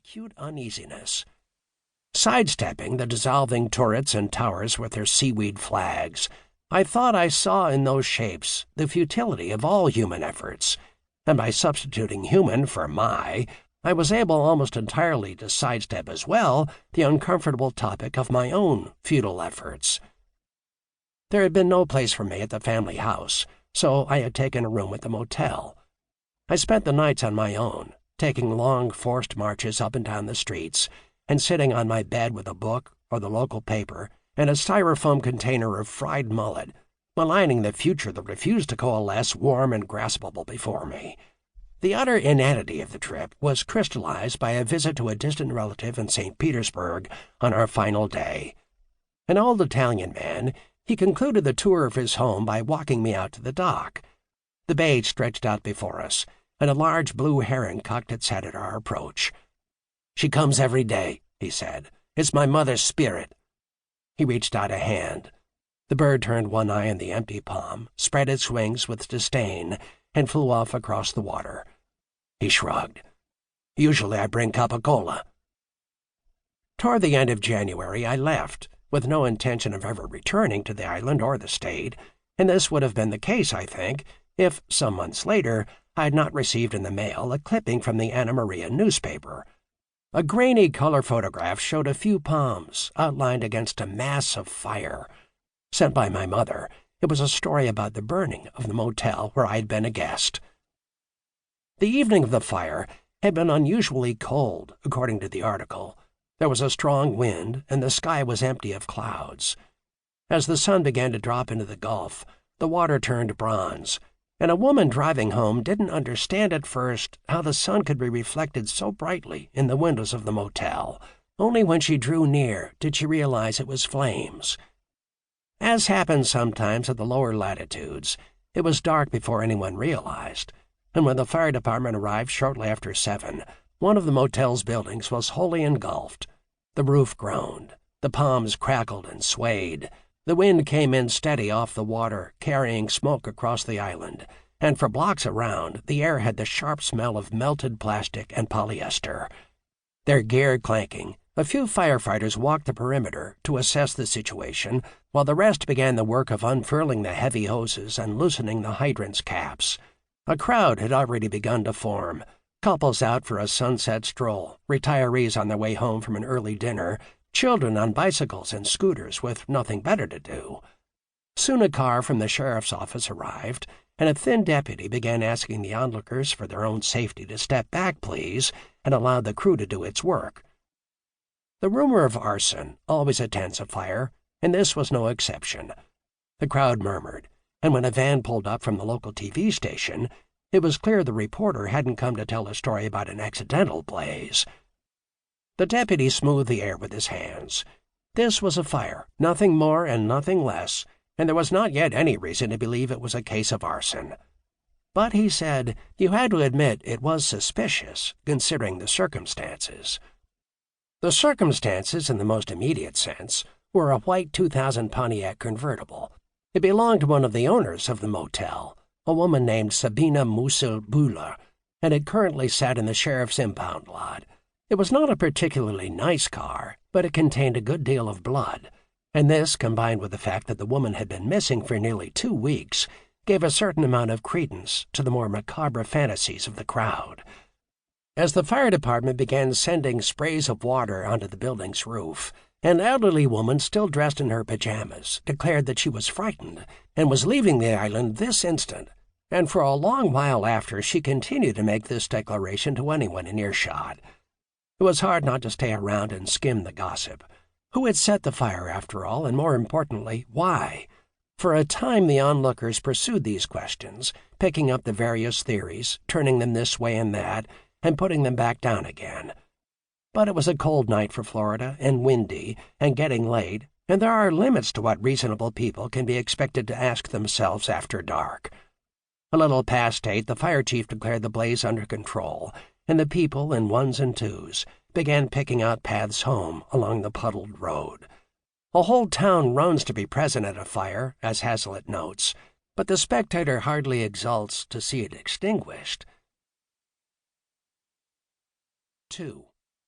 acute uneasiness. Sidestepping the dissolving turrets and towers with their seaweed flags, I thought I saw in those shapes the futility of all human efforts, and by substituting human for my, I was able almost entirely to sidestep as well the uncomfortable topic of my own futile efforts. There had been no place for me at the family house, so I had taken a room at the motel. I spent the nights on my own, taking long forced marches up and down the streets, and sitting on my bed with a book or the local paper and a styrofoam container of fried mullet, maligning the future that refused to coalesce warm and graspable before me. The utter inanity of the trip was crystallized by a visit to a distant relative in St. Petersburg on our final day. An old Italian man, he concluded the tour of his home by walking me out to the dock. The bay stretched out before us, and a large blue heron cocked its head at our approach. "She comes every day," he said. "It's my mother's spirit." He reached out a hand. The bird turned one eye on the empty palm, spread its wings with disdain, and flew off across the water. He shrugged. "Usually I bring capicola." Toward the end of January I left, with no intention of ever returning to the island or the state, and this would have been the case, I think, if, some months later, I had not received in the mail a clipping from the Anna Maria newspaper. A grainy color photograph showed a few palms outlined against a mass of fire. Sent by my mother, it was a story about the burning of the motel where I had been a guest. The evening of the fire had been unusually cold, according to the article. There was a strong wind, and the sky was empty of clouds. As the sun began to drop into the Gulf, the water turned bronze, and a woman driving home didn't understand at first how the sun could be reflected so brightly in the windows of the motel. Only when she drew near did she realize it was flames. As happens sometimes at the lower latitudes, it was dark before anyone realized, and when the fire department arrived shortly after 7, one of the motel's buildings was wholly engulfed. The roof groaned, the palms crackled and swayed. The wind came in steady off the water, carrying smoke across the island, and for blocks around, the air had the sharp smell of melted plastic and polyester. Their gear clanking, a few firefighters walked the perimeter to assess the situation, while the rest began the work of unfurling the heavy hoses and loosening the hydrants' caps. A crowd had already begun to form, couples out for a sunset stroll, retirees on their way home from an early dinner, children on bicycles and scooters with nothing better to do. Soon a car from the sheriff's office arrived, and a thin deputy began asking the onlookers for their own safety to step back, please, and allow the crew to do its work. The rumor of arson always attends a fire, and this was no exception. The crowd murmured, and when a van pulled up from the local TV station, it was clear the reporter hadn't come to tell a story about an accidental blaze. The deputy smoothed the air with his hands. This was a fire, nothing more and nothing less, and there was not yet any reason to believe it was a case of arson. But, he said, you had to admit it was suspicious, considering the circumstances. The circumstances, in the most immediate sense, were a white 2000 Pontiac convertible. It belonged to one of the owners of the motel, a woman named Sabine Musil-Buehler, and it currently sat in the sheriff's impound lot. It was not a particularly nice car, but it contained a good deal of blood, and this, combined with the fact that the woman had been missing for nearly 2 weeks, gave a certain amount of credence to the more macabre fantasies of the crowd. As the fire department began sending sprays of water onto the building's roof, an elderly woman still dressed in her pajamas declared that she was frightened and was leaving the island this instant, and for a long while after she continued to make this declaration to anyone in earshot. It was hard not to stay around and skim the gossip. Who had set the fire, after all, and more importantly, why? For a time the onlookers pursued these questions, picking up the various theories, turning them this way and that, and putting them back down again. But it was a cold night for Florida, and windy, and getting late, and there are limits to what reasonable people can be expected to ask themselves after dark. A little past 8, the fire chief declared the blaze under control, and the people, in ones and twos, began picking out paths home along the puddled road. A whole town runs to be present at a fire, as Hazlitt notes, but the spectator hardly exults to see it extinguished. 2.